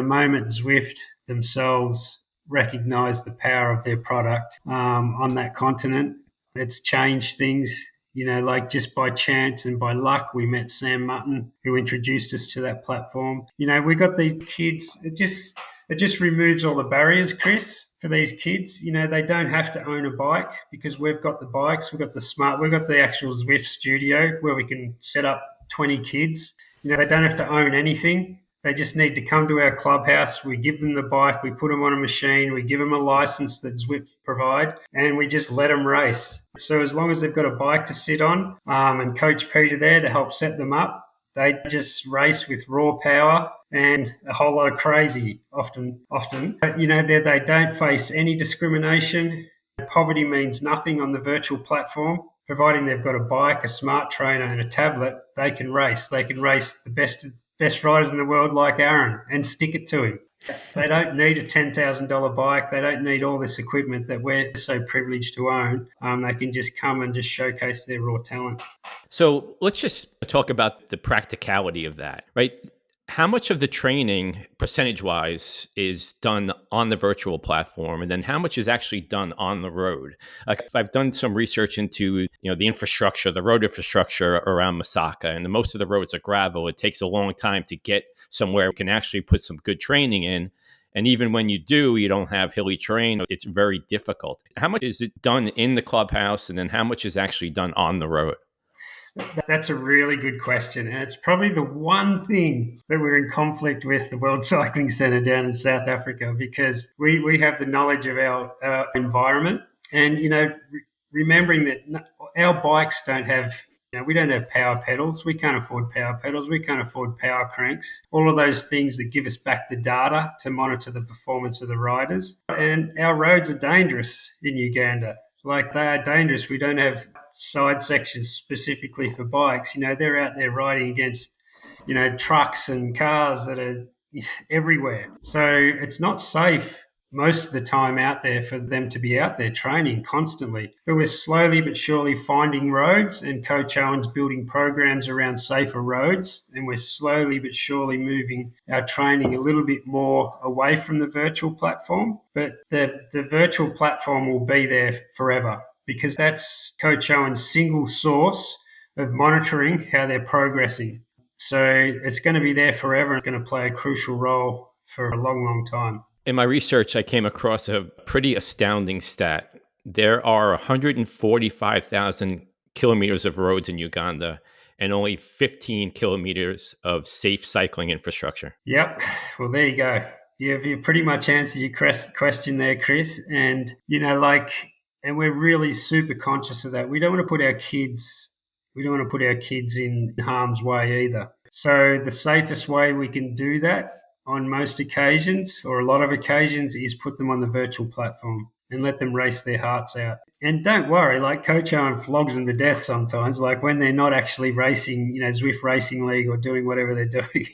Speaker 3: moment Zwift themselves recognise the power of their product on that continent, it's changed things Like just by chance and by luck, we met Sam Mutton, who introduced us to that platform. We got these kids. It just removes all the barriers, Chris, for these kids. They don't have to own a bike because we've got the bikes. We've got the actual Zwift studio where we can set up 20 kids. They don't have to own anything. They just need to come to our clubhouse. We give them the bike. We put them on a machine. We give them a license that Zwift provide, and we just let them race. So as long as they've got a bike to sit on, and Coach Peter there to help set them up, they just race with raw power and a whole lot of crazy often. But, they don't face any discrimination. Poverty means nothing on the virtual platform. Providing they've got a bike, a smart trainer, and a tablet, they can race. They can race the best riders in the world like Aaron and stick it to him. They don't need a $10,000 bike. They don't need all this equipment that we're so privileged to own. They can just come and just showcase their raw talent.
Speaker 1: So let's just talk about the practicality of that, right? How much of the training, percentage-wise, is done on the virtual platform, and then how much is actually done on the road? Like, I've done some research into, the infrastructure, the road infrastructure around Masaka, and most of the roads are gravel. It takes a long time to get somewhere you can actually put some good training in. And even when you do, you don't have hilly terrain. It's very difficult. How much is it done in the clubhouse, and then how much is actually done on the road?
Speaker 3: That's a really good question. And it's probably the one thing that we're in conflict with the World Cycling Centre down in South Africa, because we have the knowledge of our environment. And, remembering that our bikes don't have, we don't have power pedals. We can't afford power pedals. We can't afford power cranks. All of those things that give us back the data to monitor the performance of the riders. And our roads are dangerous in Uganda. Like, they are dangerous. We don't have side sections specifically for bikes. They're out there riding against, trucks and cars that are everywhere. So it's not safe most of the time out there for them to be out there training constantly. But we're slowly but surely finding roads, and Coach Owen's building programs around safer roads. And we're slowly but surely moving our training a little bit more away from the virtual platform. But the virtual platform will be there forever, because that's Coach Owen's single source of monitoring how they're progressing. So it's going to be there forever. It's going to play a crucial role for a long, long time.
Speaker 1: In my research, I came across a pretty astounding stat. There are 145,000 kilometers of roads in Uganda and only 15 kilometers of safe cycling infrastructure.
Speaker 3: Yep. Well, there you go. You've pretty much answered your question there, Chris. And, and we're really super conscious of that. We don't want to put our kids in harm's way either. So the safest way we can do that on most occasions, or a lot of occasions, is put them on the virtual platform and let them race their hearts out. And don't worry, like, Coach Owen flogs them to death sometimes, like when they're not actually racing, Zwift Racing League or doing whatever they're doing.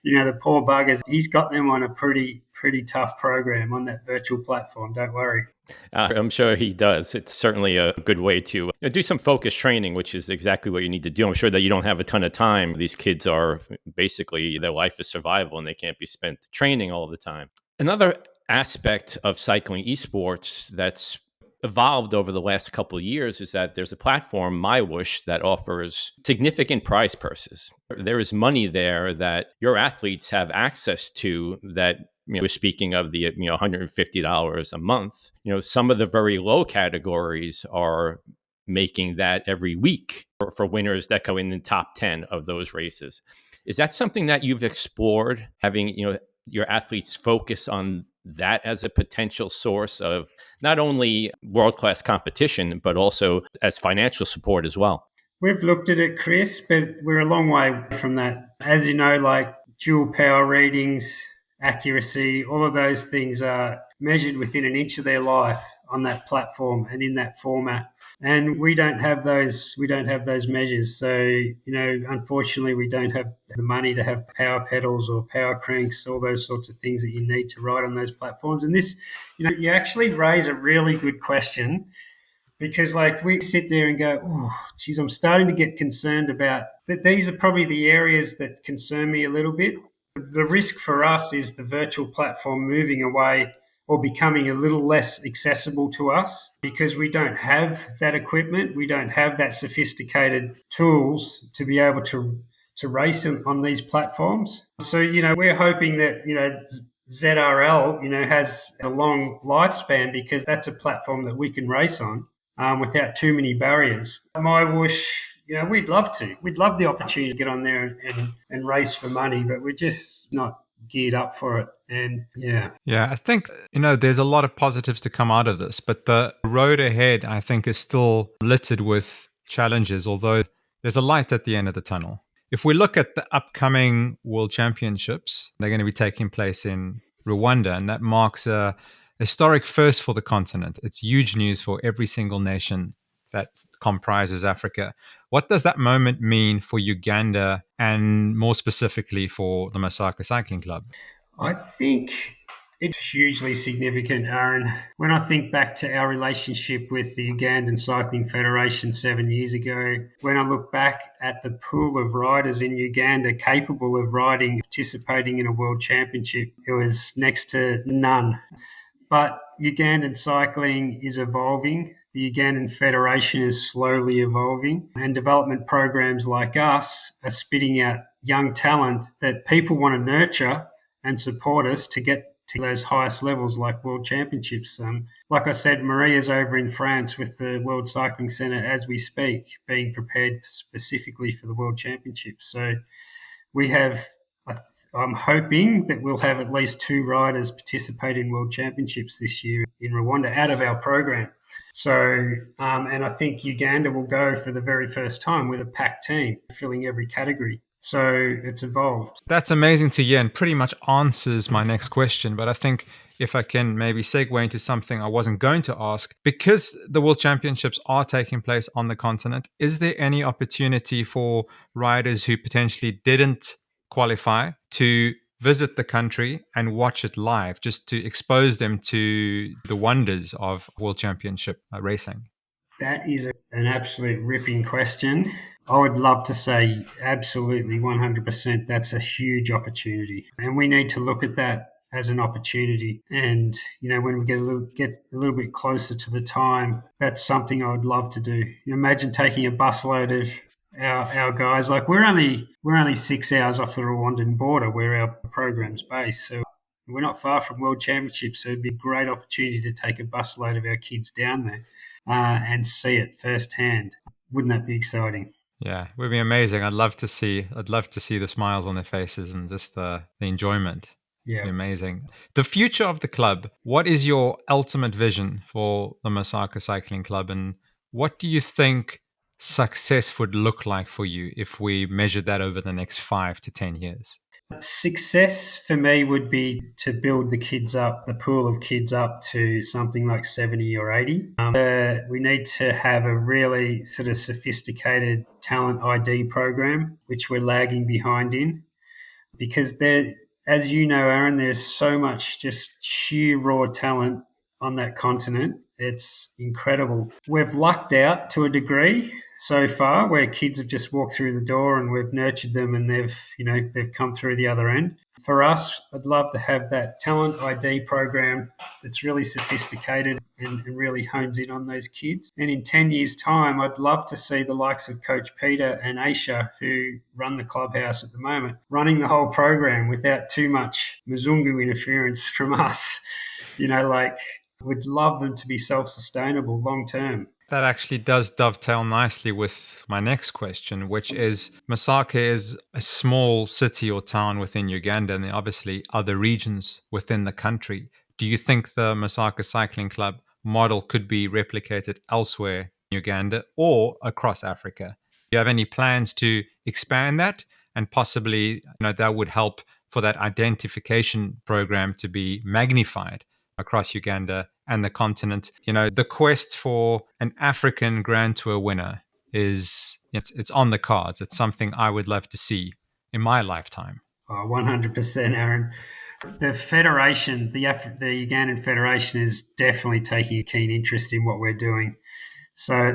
Speaker 3: The poor buggers, he's got them on a pretty tough program on that virtual platform. Don't worry.
Speaker 1: I'm sure he does. It's certainly a good way to do some focused training, which is exactly what you need to do. I'm sure that you don't have a ton of time. These kids are basically, their life is survival, and they can't be spent training all the time. Another aspect of cycling esports that's evolved over the last couple of years is that there's a platform, MyWhoosh, that offers significant prize purses. There is money there that your athletes have access to that, we're speaking of the $150 a month. Some of the very low categories are making that every week for winners that go in the top 10 of those races. Is that something that you've explored, having your athletes focus on that as a potential source of not only world-class competition, but also as financial support as well?
Speaker 3: We've looked at it, Chris, but we're a long way from that. As you know, like dual power readings, accuracy, all of those things are measured within an inch of their life on that platform and in that format. And we don't have those measures. So, unfortunately, we don't have the money to have power pedals or power cranks, all those sorts of things that you need to ride on those platforms. And this, you actually raise a really good question, because like we sit there and go, oh, geez, I'm starting to get concerned about that. These are probably the areas that concern me a little bit. The risk for us is the virtual platform moving away or becoming a little less accessible to us because we don't have that equipment. We don't have that sophisticated tools to be able to race on these platforms. So, we're hoping that, ZRL, has a long lifespan because that's a platform that we can race on without too many barriers. My wish, we'd love to. We'd love the opportunity to get on there and race for money, but we're just not geared up for it. And
Speaker 2: I think, there's a lot of positives to come out of this, but the road ahead, I think, is still littered with challenges, although there's a light at the end of the tunnel. If we look at the upcoming World Championships, they're going to be taking place in Rwanda, and that marks a historic first for the continent. It's huge news for every single nation that comprises Africa. What does that moment mean for Uganda and more specifically for the Masaka Cycling Club?
Speaker 3: I think it's hugely significant, Aaron. When I think back to our relationship with the Ugandan Cycling Federation 7 years ago, when I look back at the pool of riders in Uganda capable of participating in a world championship, it was next to none. But Ugandan cycling is evolving. The Ugandan Federation is slowly evolving, and development programs like us are spitting out young talent that people want to nurture and support us to get to those highest levels like World Championships. Like I said, Maria's over in France with the World Cycling Centre as we speak, being prepared specifically for the World Championships. So we have, I'm hoping that we'll have at least 2 riders participate in World Championships this year in Rwanda out of our program. So, and I think Uganda will go for the very first time with a packed team, filling every category. So it's evolved.
Speaker 2: That's amazing to hear and pretty much answers my next question. But I think if I can maybe segue into something I wasn't going to ask, because the World Championships are taking place on the continent, is there any opportunity for riders who potentially didn't qualify to visit the country and watch it live, just to expose them to the wonders of World Championship racing?
Speaker 3: That is an absolute ripping question. I would love to say absolutely 100%. That's a huge opportunity. And we need to look at that as an opportunity. And, when we get a little bit closer to the time, that's something I would love to do. Imagine taking a busload of our guys. Like we're only 6 hours off the Rwandan border where our program's based. So we're not far from World Championships. So it'd be a great opportunity to take a busload of our kids down there and see it firsthand. Wouldn't that be exciting?
Speaker 2: Yeah, it would be amazing. I'd love to see the smiles on their faces and just the enjoyment.
Speaker 3: Yeah.
Speaker 2: It'd be amazing. The future of the club, what is your ultimate vision for the Masaka Cycling Club, and what do you think success would look like for you if we measured that over the next 5 to 10 years?
Speaker 3: Success for me would be to build the pool of kids up to something like 70 or 80. We need to have a really sort of sophisticated talent ID program, which we're lagging behind in, because as you know, Aaron, there's so much just sheer raw talent on that continent. It's incredible. We've lucked out to a degree so far where kids have just walked through the door and we've nurtured them and they've come through the other end. For us, I'd love to have that talent ID program that's really sophisticated and really hones in on those kids. And in 10 years' time, I'd love to see the likes of Coach Peter and Aisha, who run the clubhouse at the moment, running the whole program without too much Mzungu interference from us. We'd love them to be self-sustainable long term.
Speaker 2: That actually does dovetail nicely with my next question, which is Masaka is a small city or town within Uganda, and there are obviously other regions within the country. Do you think the Masaka Cycling Club model could be replicated elsewhere in Uganda or across Africa? Do you have any plans to expand that, and possibly that would help for that identification program to be magnified across Uganda and the continent? The quest for an African Grand Tour winner it's on the cards. It's something I would love to see in my lifetime.
Speaker 3: 100%, Aaron. The federation, the Ugandan Federation, is definitely taking a keen interest in what we're doing. So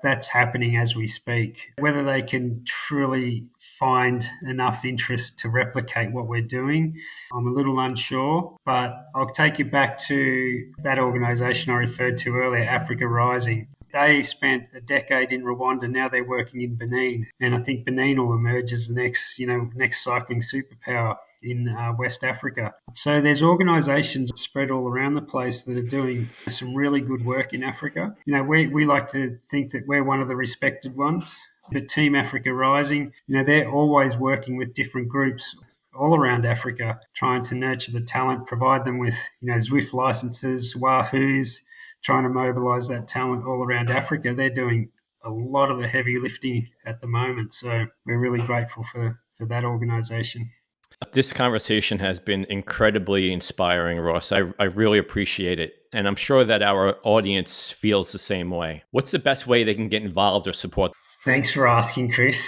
Speaker 3: that's happening as we speak. Whether they can truly find enough interest to replicate what we're doing, I'm a little unsure. But I'll take you back to that organisation I referred to earlier, Africa Rising. They spent a decade in Rwanda. Now they're working in Benin, and I think Benin will emerge as the next cycling superpower in West Africa. So there's organisations spread all around the place that are doing some really good work in Africa. We like to think that we're one of the respected ones, but Team Africa Rising, they're always working with different groups all around Africa, trying to nurture the talent, provide them with, Zwift licenses, Wahoos, trying to mobilise that talent all around Africa. They're doing a lot of the heavy lifting at the moment. So we're really grateful for that organisation.
Speaker 1: This conversation has been incredibly inspiring, Ross. I really appreciate it. And I'm sure that our audience feels the same way. What's the best way they can get involved or support?
Speaker 3: Thanks for asking, Chris,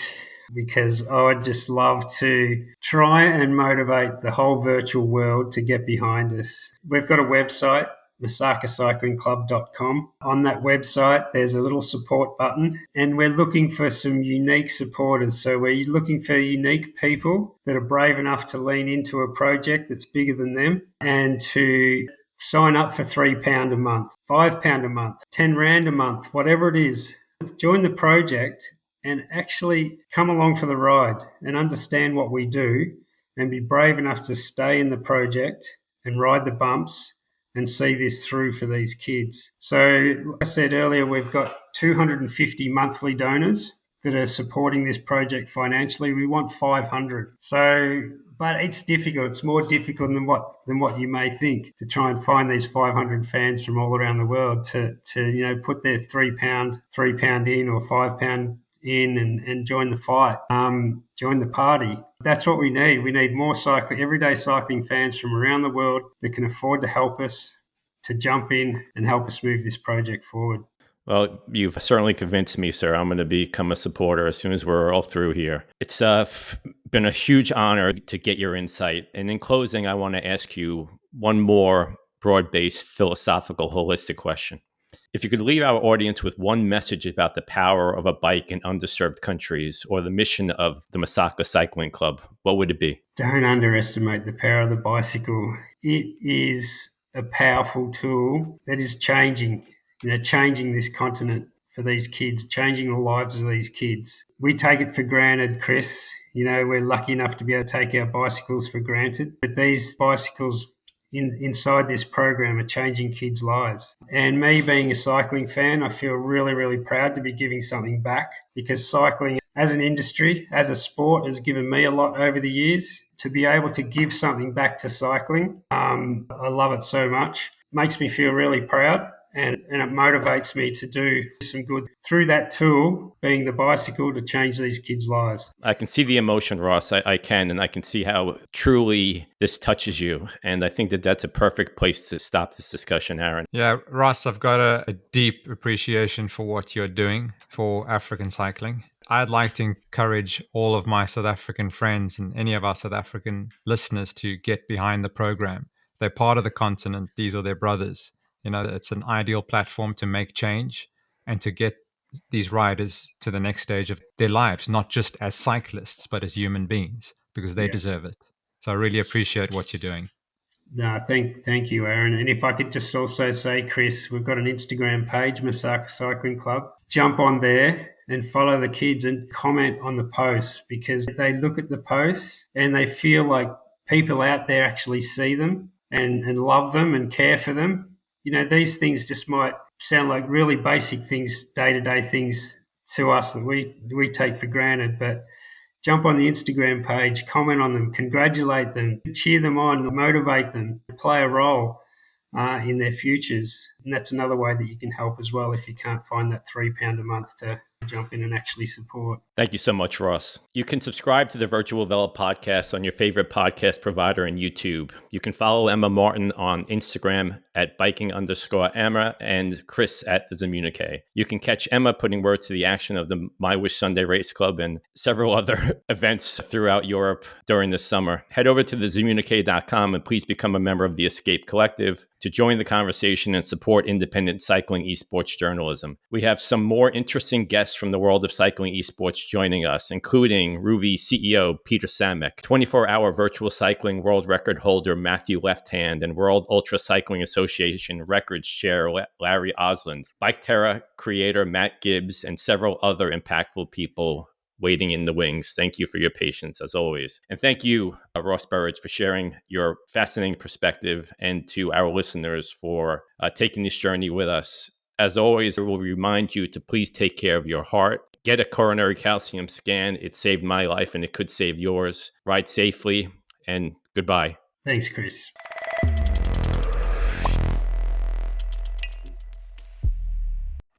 Speaker 3: because I would just love to try and motivate the whole virtual world to get behind us. We've got a website, masakacyclingclub.com. On that website, there's a little support button, and we're looking for some unique supporters. So we're looking for unique people that are brave enough to lean into a project that's bigger than them and to sign up for £3 a month, £5 a month, 10 Rand a month, whatever it is. Join the project and actually come along for the ride and understand what we do and be brave enough to stay in the project and ride the bumps and see this through for these kids. So, like I said earlier, we've got 250 monthly donors that are supporting this project financially. We want 500. So, but it's difficult. It's more difficult than what you may think to try and find these 500 fans from all around the world to put their £3 in or £5 in and join the fight, join the party. That's what we need. We need more everyday cycling fans from around the world that can afford to help us, to jump in and help us move this project forward.
Speaker 1: Well, you've certainly convinced me, sir. I'm going to become a supporter as soon as we're all through here. It's been a huge honor to get your insight. And in closing, I want to ask you one more broad-based, philosophical, holistic question. If you could leave our audience with one message about the power of a bike in underserved countries or the mission of the Masaka Cycling Club, what would it be?
Speaker 3: Don't underestimate the power of the bicycle. It is a powerful tool that is changing this continent for these kids, changing the lives of these kids. We take it for granted, Chris. We're lucky enough to be able to take our bicycles for granted, but these bicycles inside this program are changing kids' lives. And me being a cycling fan, I feel really, really proud to be giving something back, because cycling as an industry, as a sport, has given me a lot over the years. To be able to give something back to cycling, I love it so much. Makes me feel really proud. And it motivates me to do some good through that tool, being the bicycle, to change these kids' lives.
Speaker 1: I can see the emotion, Ross. I can, and I can see how truly this touches you. And I think that that's a perfect place to stop this discussion, Aaron.
Speaker 2: Yeah, Ross, I've got a deep appreciation for what you're doing for African cycling. I'd like to encourage all of my South African friends and any of our South African listeners to get behind the program. They're part of the continent. These are their brothers. It's an ideal platform to make change and to get these riders to the next stage of their lives, not just as cyclists, but as human beings, because they deserve it. So I really appreciate what you're doing.
Speaker 3: No, thank you, Aaron. And if I could just also say, Chris, we've got an Instagram page, Masaka Cycling Club. Jump on there and follow the kids and comment on the posts, because they look at the posts and they feel like people out there actually see them and love them and care for them. These things just might sound like really basic things, day-to-day things to us that we take for granted, but jump on the Instagram page, comment on them, congratulate them, cheer them on, motivate them, play a role in their futures. And that's another way that you can help as well if you can't find that £3 a month to jump in and actually support.
Speaker 1: Thank you so much, Ross. You can subscribe to the Virtual Velo Podcast on your favorite podcast provider and YouTube. You can follow Emma Martin on Instagram at biking_Emma and Chris at the Zamunike. You can catch Emma putting words to the action of the My Wish Sunday Race Club and several other events throughout Europe during the summer. Head over to thezamunike.com and please become a member of the Escape Collective to join the conversation and support independent cycling esports journalism. We have some more interesting guests from the world of cycling esports joining us, including Ruvi CEO Peter Samek, 24-hour virtual cycling world record holder Matthew Lefthand, and World Ultra Cycling Association records chair Larry Osland, Bike Terra creator Matt Gibbs, and several other impactful people waiting in the wings. Thank you for your patience, as always. And thank you, Ross Burrage, for sharing your fascinating perspective, and to our listeners for taking this journey with us. As always, I will remind you to please take care of your heart. Get a coronary calcium scan. It saved my life and it could save yours. Ride safely, and goodbye.
Speaker 3: Thanks, Chris.